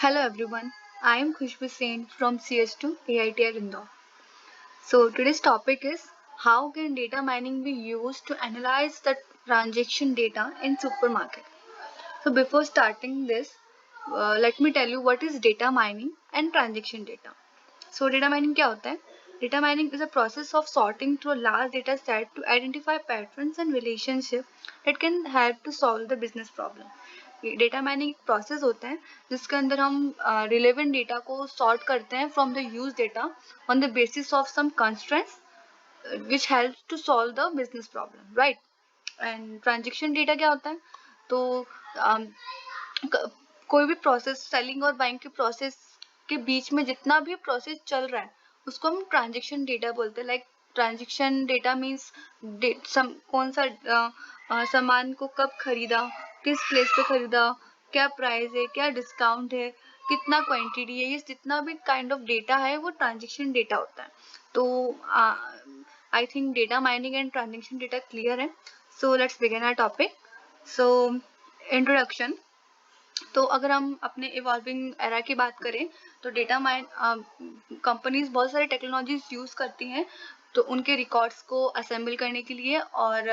Hello everyone, I am Khushbu Sen from CS2 AITR Indore. So today's topic is how can data mining be used to analyze the transaction data in supermarket. So before starting this, let me tell you what is data mining and transaction data. So data mining क्या होता है? Data mining is a process of sorting through a large data set to identify patterns and relationships that can help to solve the business problem. Data mining एक process होता है जिसके अंदर हम relevant data को सॉर्ट करते हैं from the use data on the basis of some constraints which help to solve the business problem, right? And transaction data क्या होता है? तो um, कोई भी प्रोसेस, सेलिंग और बाइंग के प्रोसेस के बीच में जितना भी प्रोसेस चल रहा है उसको हम ट्रांजेक्शन डेटा बोलते हैं. लाइक ट्रांजेक्शन डेटा मीन्स कौन सा सामान को कब खरीदा, किस प्लेस पे खरीदा, क्या प्राइस है, क्या डिस्काउंट है, कितना क्वांटिटी है, ये जितना भी काइंड ऑफ डेटा है वो ट्रांजेक्शन डेटा होता है. तो I think data mining and transaction data clear है. So let's begin our topic. So introduction. तो अगर हम अपने इवॉल्विंग एरा की बात करें तो डेटा माइन कंपनीज बहुत सारी टेक्नोलॉजीज यूज़ करती हैं तो उनके रिकॉर्ड्स को असेंबल करने के लिए और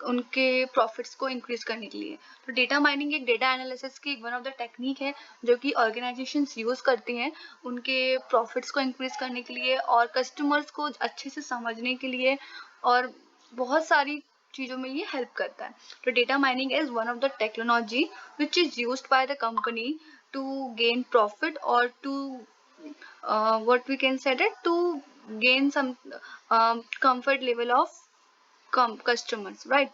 उनके प्रॉफिट्स को इंक्रीज करने के लिए. तो डेटा माइनिंग एक डेटा एनालिसिस की वन ऑफ द टेक्निक है जो कि ऑर्गेनाइजेशंस यूज़ करती हैं उनके प्रॉफिट्स को इंक्रीज करने के लिए और कस्टमर्स को अच्छे से समझने के लिए, और बहुत सारी चीज़ों में ये हेल्प करता है. तो data mining is one of the technology which is used by the company to gain profit or to what we can say that to gain some comfort level of customers, right?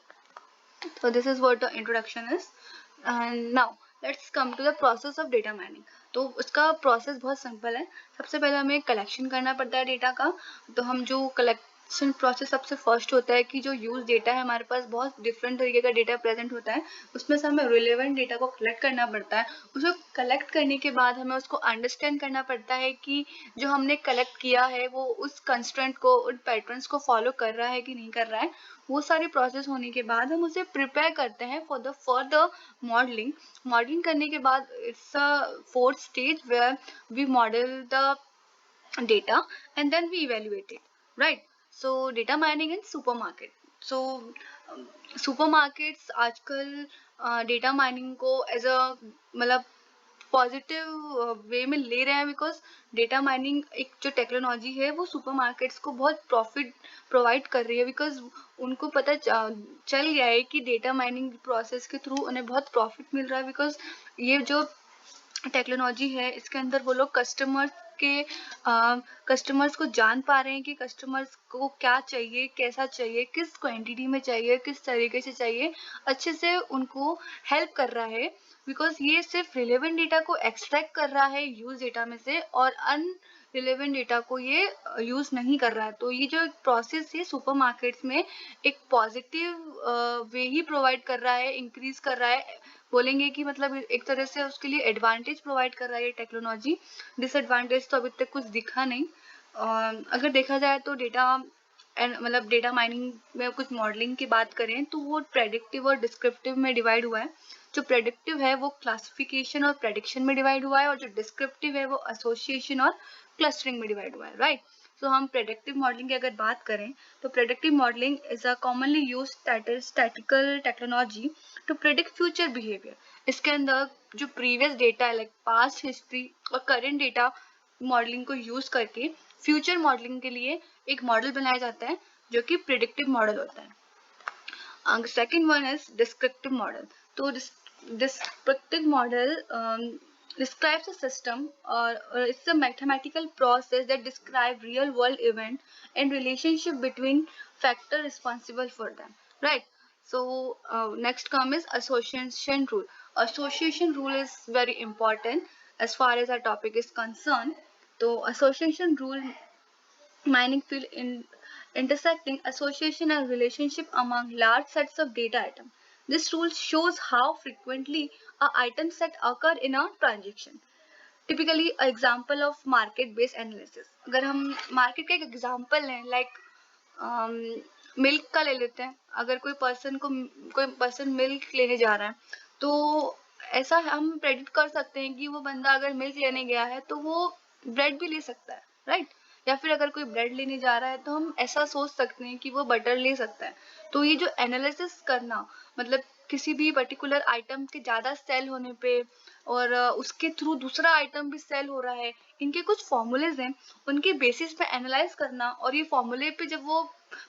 So this is what the introduction is, and now let's come to the process of data mining. तो उसका process बहुत simple है. सबसे पहले हमें collection करना पड़ता है डेटा का. तो हम जो कलेक्शन प्रोसेस सबसे फर्स्ट होता है कि जो यूज डेटा है हमारे पास बहुत डिफरेंट तरीके का डेटा प्रेजेंट होता है, उसमें से हमें रिलेवेंट डेटा को कलेक्ट करना पड़ता है. उसको कलेक्ट करने के बाद हमें उसको अंडरस्टैंड करना पड़ता है कि जो हमने कलेक्ट किया है वो उस कंस्ट्रेंट को, उन पैटर्न्स को फॉलो कर रहा है कि नहीं कर रहा है. वो सारी प्रोसेस होने के बाद हम उसे प्रिपेयर करते हैं फॉर द मॉडलिंग. मॉडलिंग करने के बाद it's a fourth stage where we model the data and then we evaluate it, right? So data mining in supermarket. So supermarkets आजकल डेटा माइनिंग को एज अ मतलब positive way में ले रहे हैं बिकॉज डेटा माइनिंग एक जो technology है वो सुपरमार्केट्स को बहुत प्रॉफिट प्रोवाइड कर रही है बिकॉज उनको पता चल गया है कि डेटा माइनिंग प्रोसेस के थ्रू उन्हें बहुत प्रॉफिट मिल रहा है बिकॉज ये जो टेक्नोलॉजी है इसके अंदर वो लोग कस्टमर्स को जान पा रहे हैं कि कस्टमर्स को क्या चाहिए, कैसा चाहिए, किस क्वांटिटी में चाहिए, किस तरीके से चाहिए, अच्छे से उनको हेल्प कर रहा है बिकॉज ये सिर्फ रिलेवेंट डेटा को एक्सट्रैक्ट कर रहा है यूज डेटा में से और रिलेवेंट डेटा को ये यूज नहीं कर रहा है. तो ये जो प्रोसेस है सुपरमार्केट्स में एक पॉजिटिव वे ही प्रोवाइड कर रहा है, इंक्रीज कर रहा है. बोलेंगे कि मतलब एक तरह से उसके लिए एडवांटेज प्रोवाइड कर रहा है ये टेक्नोलॉजी. डिसएडवांटेज तो अभी तक कुछ दिखा नहीं. अगर देखा जाए तो मतलब डेटा माइनिंग में कुछ मॉडलिंग की बात करें तो वो प्रेडिक्टिव और डिस्क्रिप्टिव में डिवाइड हुआ है. जो प्रेडिक्टिव है वो क्लासिफिकेशन और प्रेडिक्शन में डिवाइड हुआ है और जो डिस्क्रिप्टिव है वो एसोसिएशन और क्लस्टरिंग में डिवाइड हुआ है, राइट? सो हम प्रेडिक्टिव मॉडलिंग की अगर बात करें तो predictive modelling is a commonly use statistical technology to predict future behaviour. इसके अंदर जो प्रीवियस डेटा है लाइक पास्ट हिस्ट्री और करेंट डेटा मॉडलिंग को यूज करके फ्यूचर मॉडलिंग के लिए एक मॉडल बनाया जाता है जो कि प्रिडिक्टिव मॉडल होता है. Second one is descriptive model. तो descriptive model describes a system or it's a mathematical process that describe real world event and relationship between factor responsible for them, right? So next come is association rule. Association rule is very important as far as our topic is concerned. So association rule mining field in intersecting association and relationship among large sets of data items. This rule shows how frequently a item set occur in a transaction. Typically example of market based analysis. अगर हम market का एक example लें like milk का ले लेते हैं. अगर कोई पर्सन मिल्क लेने जा रहा है तो ऐसा हम प्रेडिक्ट कर सकते हैं कि वो बंदा अगर मिल्क लेने गया है तो वो ब्रेड भी ले सकता है, राइट? या फिर अगर कोई ब्रेड लेने जा रहा है तो हम ऐसा सोच सकते हैं कि वो बटर ले सकता है। तो ये जो एनालिसिस करना, मतलब किसी भी पर्टिकुलर आइटम के ज़्यादा सेल होने पे और उसके थ्रू दूसरा आइटम भी सेल हो रहा है, इनके कुछ फॉर्मूलेज हैं, उनके बेसिस पे एनालाइज करना, और ये फॉर्मूले पे जब वो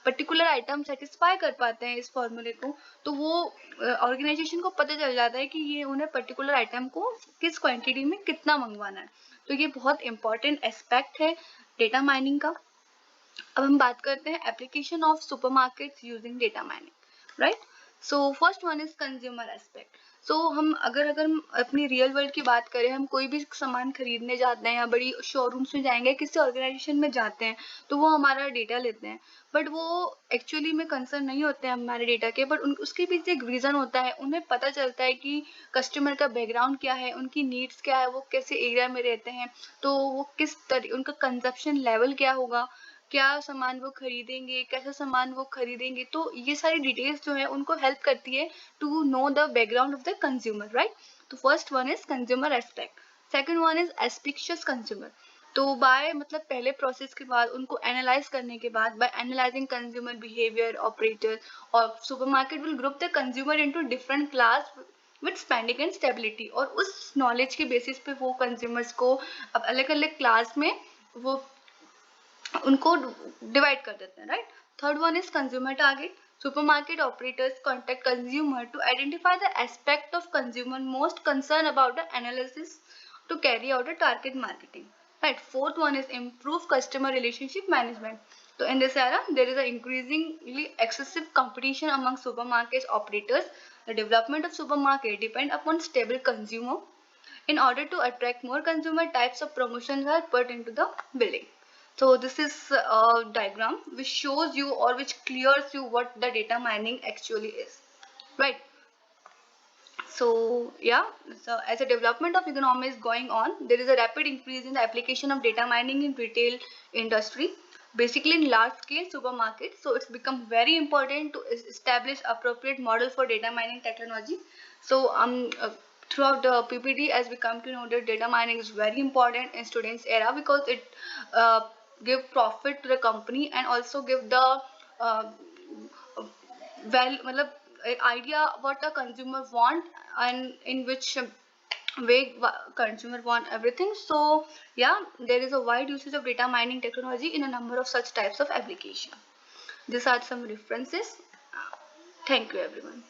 पर्टिकुलर आइटम सेटिस्फाई कर पाते हैं इस फॉर्मूले को, तो वो ऑर्गेनाइजेशन को पता चल जाता है कि ये उन्हें पर्टिकुलर आइटम को किस क्वांटिटी में कितना मंगवाना है। तो ये बहुत इंपॉर्टेंट एस्पेक्ट है डेटा माइनिंग का। अब हम बात करते हैं application of supermarkets using data mining, right? So first one is consumer aspect. So हम अगर हम अपनी रियल वर्ल्ड की बात करें, हम कोई भी सामान खरीदने जाते हैं या बड़ी शोरूम्स में जाएंगे, किसी ऑर्गेनाइजेशन में जाते हैं, तो वो हमारा डेटा लेते हैं, बट वो एक्चुअली में कंसर्न नहीं होते हैं हमारे डेटा के, बट उसके पीछे एक रीज़न होता है। उन्हें पता चलता है कि कस्टमर का बैकग्राउंड क्या है, उनकी नीड्स क्या है, वो कैसे एरिया में रहते हैं, तो वो उनका कंजप्शन लेवल क्या होगा, क्या सामान वो खरीदेंगे, कैसा सामान वो खरीदेंगे। तो ये सारी डिटेल्स जो है उनको हेल्प करती है to know the background of the consumer, right? तो first one is consumer aspect, second one is auspicious consumer. तो बाय मतलब पहले प्रोसेस के बाद उनको एनालाइज करने के बाद, by analysing consumer behaviour operator, और supermarket will group the consumer into different class with spending and stability, और उस नॉलेज के बेसिस पे वो कंज्यूमर्स को अब अलग अलग क्लास में वो उनको डिवाइड कर देते हैं, right? Third one is consumer target. Supermarket operators contact consumer to identify the aspect of consumer most concern about the analysis to carry out a target marketing, right? Fourth one is improve customer relationship management. So in this era there is a increasingly excessive competition among supermarket operators. The development of supermarket depend upon stable consumer. In order to attract more consumer, types of promotions are put into the billing. So this is a diagram which shows you or which clears you what the data mining actually is, right? So yeah, so as a development of economy is going on, there is a rapid increase in the application of data mining in retail industry, basically in large scale supermarkets. So it's become very important to establish appropriate model for data mining technology. So throughout the PPT, as we come to know that data mining is very important in students era, because it uh, give profit to the company and also give the uh, well मतलब idea what a consumer want and in which way consumer want everything. So yeah, there is a wide usage of data mining technology in a number of such types of application. These are some references. Thank you everyone.